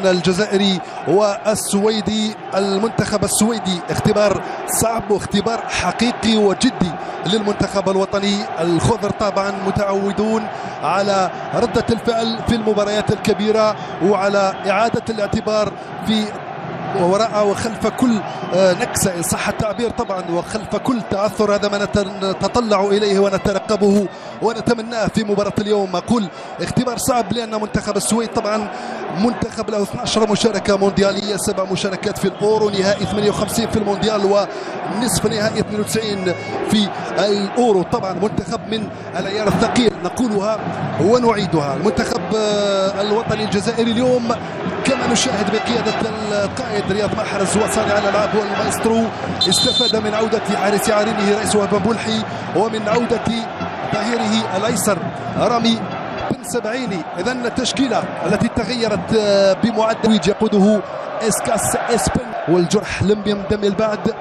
الجزائري والسويدي. المنتخب السويدي اختبار صعب واختبار حقيقي وجدي للمنتخب الوطني. الخضر طبعا متعودون على ردة الفعل في المباريات الكبيرة وعلى إعادة الاعتبار في وراء وخلف كل نكسة إن صح التعبير طبعا، وخلف كل تعثر. هذا ما نتطلع إليه ونترقبه ونتمناه في مباراة اليوم. أقول اختبار صعب لأن منتخب السويد طبعا منتخب له 12 مشاركة مونديالية، 7 مشاركات في الأورو، نهائي 58 في المونديال ونصف نهائي 92 في الأورو. طبعا منتخب من العيار الثقيل نقولها ونعيدها. المنتخب الوطني الجزائري اليوم كما نشاهد بقيادة القائد رياض محرز وصانع الألعاب والمايسترو استفاد من عودة حارس عارينه رئيس وهب بولحي ومن عودة ظهيره الأيسر رامي بن سبعيني. إذن التشكيلة التي تغيرت بمعدل يقوده إسكاس إسبن والجرح لم يندم البعد.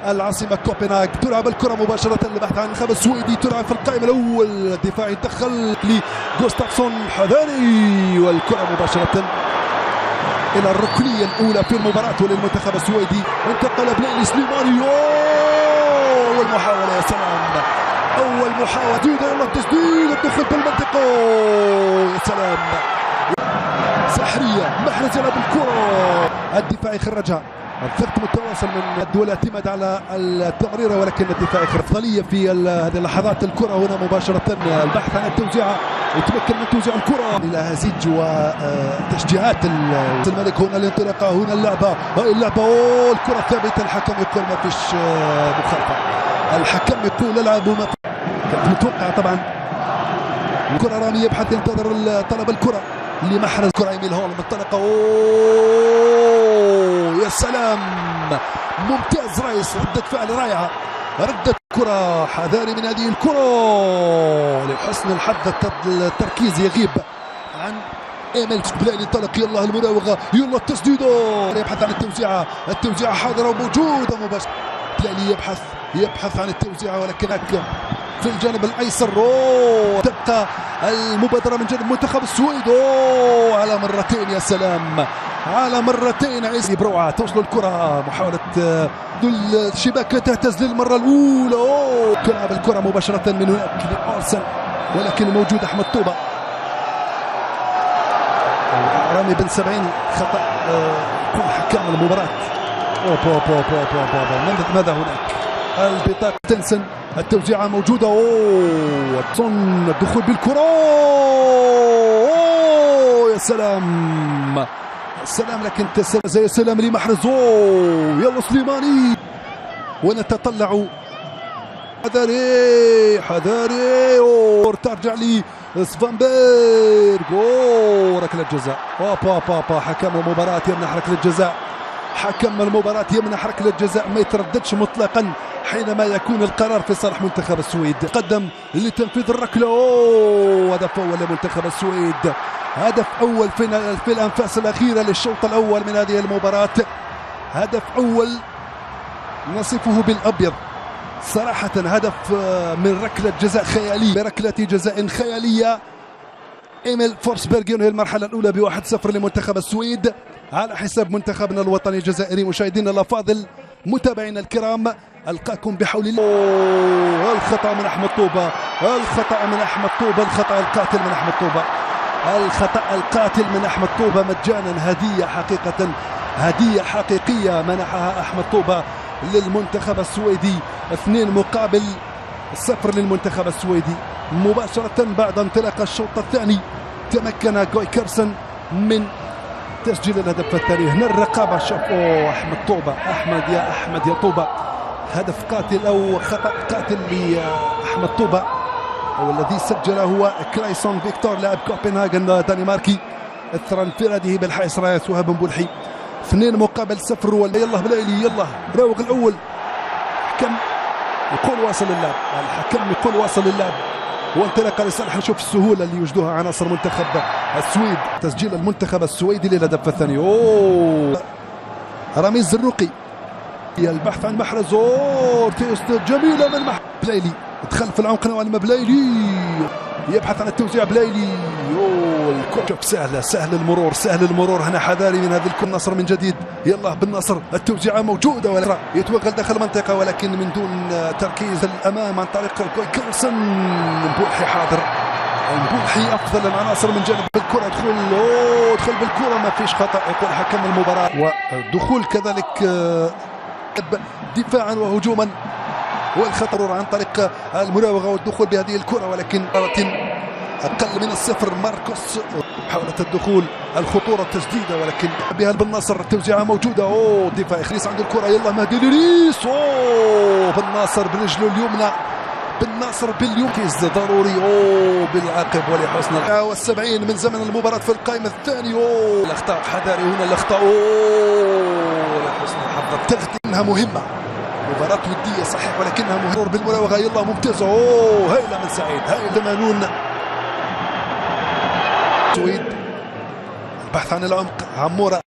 العاصمة كوبنهاغ تلعب الكرة مباشرة للبحث عن المنتخب السويدي، تلعب في القائم الأول. الدفاع يدخل لجوستافسون حذاري والكرة مباشرة إلى الركنية الأولى في المباراة وللمنتخب السويدي. انتقل بليلي سليماني أول محاولة، يا سلام، أول محاولة جديدة، يلا التسديد، الدخول بالمنطقة، يا سلام، سحرية. محرز يلعب الكرة، الدفاع يخرجها. الضغط متواصل من الدول الاعتماد على التمريرة ولكن الدفاع أفضلية في هذه اللحظات. الكرة هنا مباشرة البحث عن التوزيع، يتمكن من توزيع الكرة إلى هزيج وتشجيعات الملك. هنا الانطلاقة، هنا اللعبة، الكرة ثابتة. الحكم يقول ما فيش مخالفة، الحكم يقول العب وما كنت متوقع طبعا. الكرة رامي يبحث ينتظر طلب الكرة لمحرز، كرة إيميل هول منطلقة، يا سلام، ممتاز رايس، ردة فعل رائعة، ردة كرة حذاري من هذه الكرة لحسن الحظ. التركيز يغيب عن ايميل بليلي، انطلق، يلا المراوغة، يلا التسديدة، يبحث عن التوزيعة حاضرة وموجودة مباشرة. بليلي يبحث عن التوزيعة ولكن في الجانب الايسر تبقى المبادرة من جانب منتخب السويد على مرتين، يا سلام، على مرتين. عيسى بروعة توصل الكرة، محاولة الشباك تهتز للمرة الأولى، تلعب الكرة مباشرة من هناك لأرسن ولكن موجود أحمد طوبة. رامي بن سبعين خطأ كل حكام المباراة. ماذا هناك؟ البطاقة تنسن، التوزيعة موجودة، واتسون الدخول بالكرة، يا سلام، السلام، لكن زي سلام لمحرز، يلا سليماني، ونتطلع حذاري ترجع لي سفانبيرغ، ركلة جزاء. حكم المباراة يمنح ركلة جزاء، حكم المباراة يمنح ركلة جزاء، ما يترددش مطلقا حينما يكون القرار في صالح منتخب السويد. قدم لتنفيذ الركلة، هدف أول لمنتخب السويد، هدف أول في الأنفاس الأخيرة للشوط الأول من هذه المباراة، هدف أول نصفه بالأبيض صراحة، هدف من ركلة جزاء خيالية، بركلة جزاء خيالية. إيميل فورسبرغ ينهي المرحلة الأولى ب1-0 لمنتخب السويد على حساب منتخبنا الوطني الجزائري. مشاهدينا الأفاضل، متابعينا الكرام، ألقاكم بحول الله. الخطأ من أحمد طوبة، الخطأ من أحمد طوبة، الخطأ القاتل من أحمد طوبة، الخطأ القاتل من أحمد طوبة مجانا. هدية حقيقة، هدية حقيقية منحها أحمد طوبة للمنتخب السويدي. 2-0 للمنتخب السويدي. مباشرة بعد انطلاق الشوط الثاني تمكن جوي كيرسن من تسجيل الهدف الثاني. هنا الرقابة، شوف أحمد طوبة، أحمد يا طوبة، هدف قاتل أو خطأ قاتل لأحمد طوبة، والذي سجل هو كلايسون فيكتور لاعب كوبنهاغن الدنماركي اثر انفراده بالحارس رايس وهب بولحي. 2-0. ولا يلا بلايلي، يلا راوغ الأول، الحكم يقول واصل اللعب، الحكم يقول واصل اللعب، وانطلاقه لصالح. نشوف السهوله اللي يوجدوها عناصر منتخب السويد. تسجيل المنتخب السويدي للهدف الثاني. رامي الزروقي، البحث عن محرز، جميله من بلايلي، دخل في العمق نوعا ما. بلايلي يبحث عن التوزيع، بلايلي والكرة سهلة، سهل المرور هنا، حذاري من هذه الكرة. النصر من جديد، يلا بالنصر، التوزيعة موجودة ولا يتوغل داخل المنطقة ولكن من دون تركيز الأمام عن طريق كيرسون. مبوحي حاضر، مبوحي أفضل العناصر من جانب الكرة. دخل بالكرة، ما فيش خطأ يقول حكم المباراة، ودخول كذلك دفاعا وهجوما، والخطر عن طريق المراوغة والدخول بهذه الكرة، ولكن أقل من الصفر. ماركوس حاولت الدخول، الخطورة التسديدة ولكن بها بالنصر، التوزيعة موجودة. دفاع إخريس عنده الكرة، يلا مهدي لريس. بالناصر برجله اليمنى، بالناصر باليمنى كيز ضروري. بالعاقب ولحسن 70 من زمن المباراة في القائمة الثاني. الأخطاء، حذاري هنا الأخطاء. لحسن الحظ، التغطية انها مهمة، مباراة ودية صحيح ولكنها مهمة بالمراوغة. يلا ممتازة، هايلة من سعيد، هايلة 80. سويد البحث عن العمق، عمورة